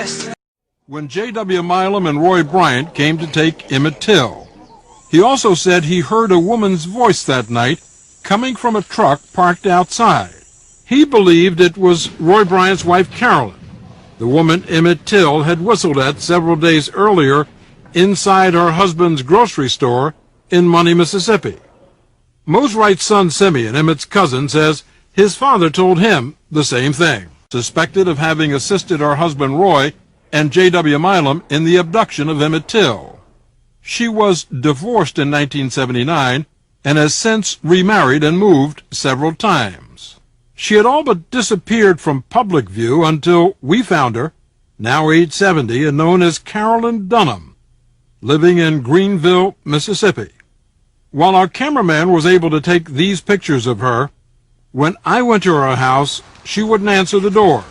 West. When J.W. Milam and Roy Bryant came to take Emmett Till, he also said he heard a woman's voice that night coming from a truck parked outside. He believed it was Roy Bryant's wife, Carolyn, the woman Emmett Till had whistled at several days earlier inside her husband's grocery store in Money, Mississippi. Mose Wright's son, Simeon, Emmett's cousin, says his father told him the same thing, suspected of having assisted her husband, Roy, and J.W. Milam in the abduction of Emmett Till. She was divorced in 1979 and has since remarried and moved several times. She had all but disappeared from public view until we found her, now age 70 and known as Carolyn Dunham, living in Greenville, Mississippi. While our cameraman was able to take these pictures of her, when I went to her house, she wouldn't answer the door.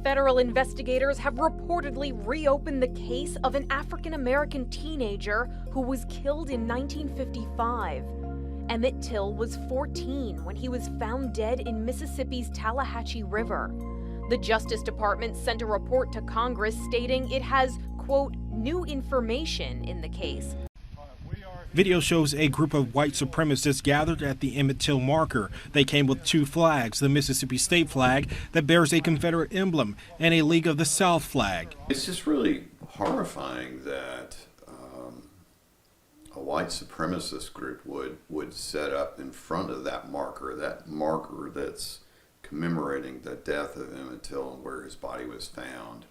Federal investigators have reportedly reopened the case of an African-American teenager who was killed in 1955. Emmett Till was 14 when he was found dead in Mississippi's Tallahatchie River. The Justice Department sent a report to Congress stating it has, quote, new information in the case. Video shows a group of white supremacists gathered at the Emmett Till marker. They came with two flags, the Mississippi state flag that bears a Confederate emblem and a League of the South flag. It's just really horrifying that a white supremacist group would set up in front of that marker that's commemorating the death of Emmett Till and where his body was found.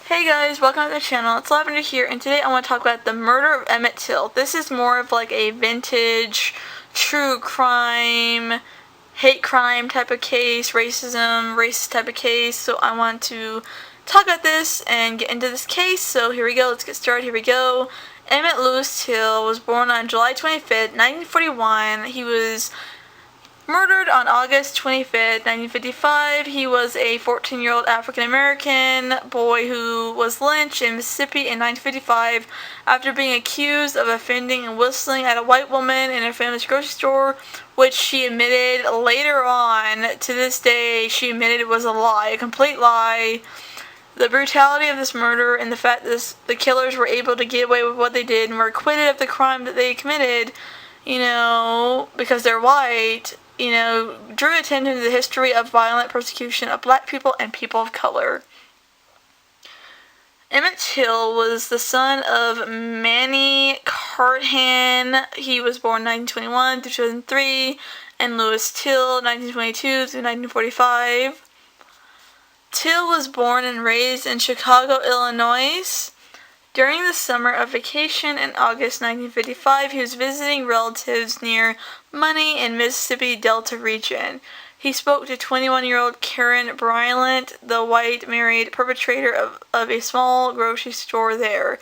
Hey guys, welcome to the channel. It's Lavender here, and today I want to talk about the murder of Emmett Till. This is more of like a vintage, true crime, hate crime type of case, racist type of case. So I want to talk about this and get into this case. So here we go, let's get started, here we go. Emmett Louis Till was born on July 25th, 1941. He was murdered on August 25th, 1955. He was a 14-year-old African-American boy who was lynched in Mississippi in 1955 after being accused of offending and whistling at a white woman in her family's grocery store, which she admitted later on, to this day, she admitted it was a lie, a complete lie. The brutality of this murder and the fact that the killers were able to get away with what they did and were acquitted of the crime that they committed, you know, because they're white, you know, drew attention to the history of violent persecution of black people and people of color. Emmett Till was the son of Manny Carthan. He was born 1921 through 2003, and Louis Till, 1922 through 1945. Till was born and raised in Chicago, Illinois. During the summer of vacation in August 1955, he was visiting relatives near Money in Mississippi Delta region. He spoke to 21-year-old Karen Bryant, the white married perpetrator of a small grocery store there.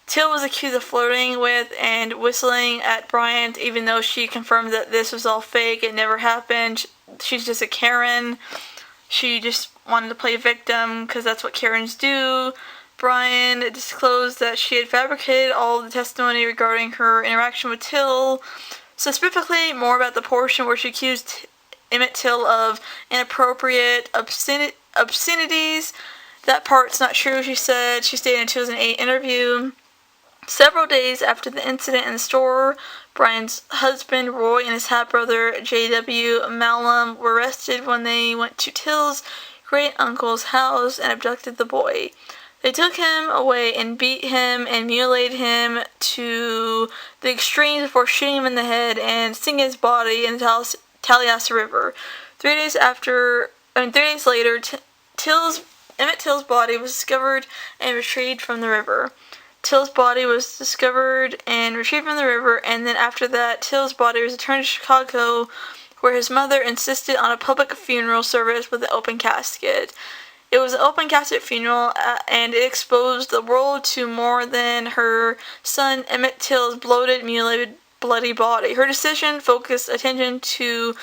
Till was accused of flirting with and whistling at Bryant, even though she confirmed that this was all fake, it never happened. She's just a Karen. She just wanted to play victim because that's what Karens do. Brian disclosed that she had fabricated all of the testimony regarding her interaction with Till, specifically more about the portion where she accused Emmett Till of inappropriate obscenities. That part's not true, she said. She stated in a 2008 interview. Several days after the incident in the store, Brian's husband, Roy, and his half-brother, J.W. Malum, were arrested when they went to Till's great-uncle's house and abducted the boy. They took him away and beat him and mutilated him to the extremes before shooting him in the head and sinking his body in the Tallahatchie River. 3 days later, Emmett Till's body was discovered and retrieved from the river. Till's body was discovered and retrieved from the river, and then after that, Till's body was returned to Chicago, where his mother insisted on a public funeral service with an open casket. It was an open casket funeral, and it exposed the world to more than her son Emmett Till's bloated, mutilated, bloody body. Her decision focused attention to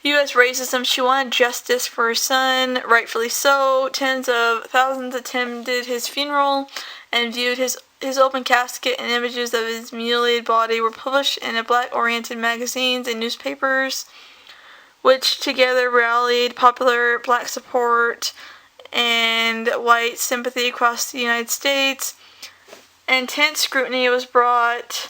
U.S. racism. She wanted justice for her son, rightfully so. Tens of thousands attended his funeral and viewed his open casket, and images of his mutilated body were published in black-oriented magazines and newspapers, which together rallied popular black support and white sympathy across the United States. Intense scrutiny was brought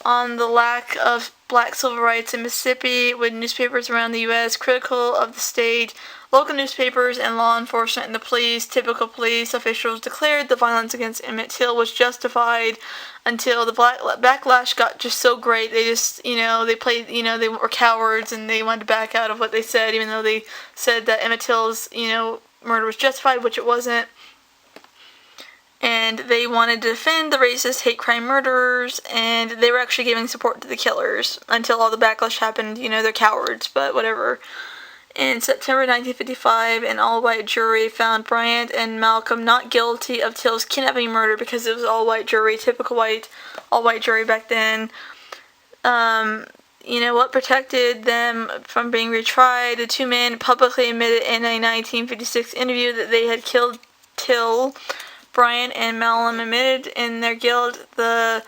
on the lack of black civil rights in Mississippi, with newspapers around the U.S. critical of the state. Local newspapers and law enforcement and the police, typical police officials, declared the violence against Emmett Till was justified until the backlash got just so great. They just, they played, they were cowards and they wanted to back out of what they said, even though they said that Emmett Till's, murder was justified, which it wasn't. And they wanted to defend the racist hate crime murderers, and they were actually giving support to the killers until all the backlash happened. They're cowards, but whatever. In September 1955, an all-white jury found Bryant and Malcolm not guilty of Till's kidnapping murder because it was all-white jury, typical all-white jury back then. What protected them from being retried? The two men publicly admitted in a 1956 interview that they had killed Till. Bryant and Malcolm admitted in their guilt. The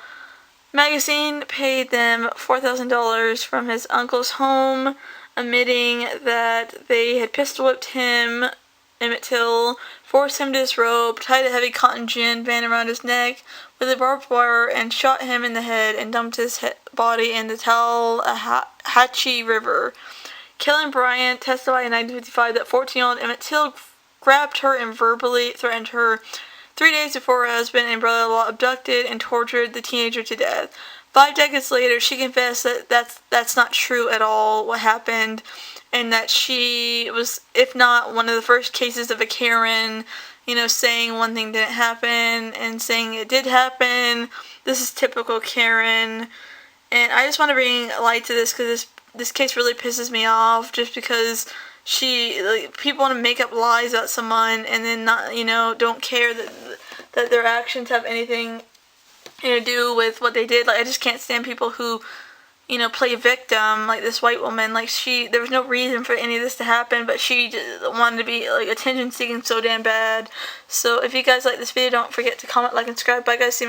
magazine paid them $4,000 from his uncle's home, admitting that they had pistol whipped him, Emmett Till, forced him to disrobe, tied a heavy cotton gin band around his neck with a barbed wire, and shot him in the head and dumped his body in the Tallahatchie River. Killing Bryant testified in 1955 that 14-year-old Emmett Till grabbed her and verbally threatened her 3 days before her husband and brother-in-law abducted and tortured the teenager to death. 5 decades later, she confessed that that's not true at all, what happened, and that she was, if not one of the first cases of a Karen, saying one thing didn't happen and saying it did happen. This is typical Karen. And I just want to bring light to this because this case really pisses me off, just because people want to make up lies about someone and then not, don't care that their actions have anything to do with what they did. I just can't stand people who, play victim, like this white woman. There was no reason for any of this to happen, but she just wanted to be, attention seeking so damn bad. So if you guys like this video, don't forget to comment, like, and subscribe. Bye guys, see you.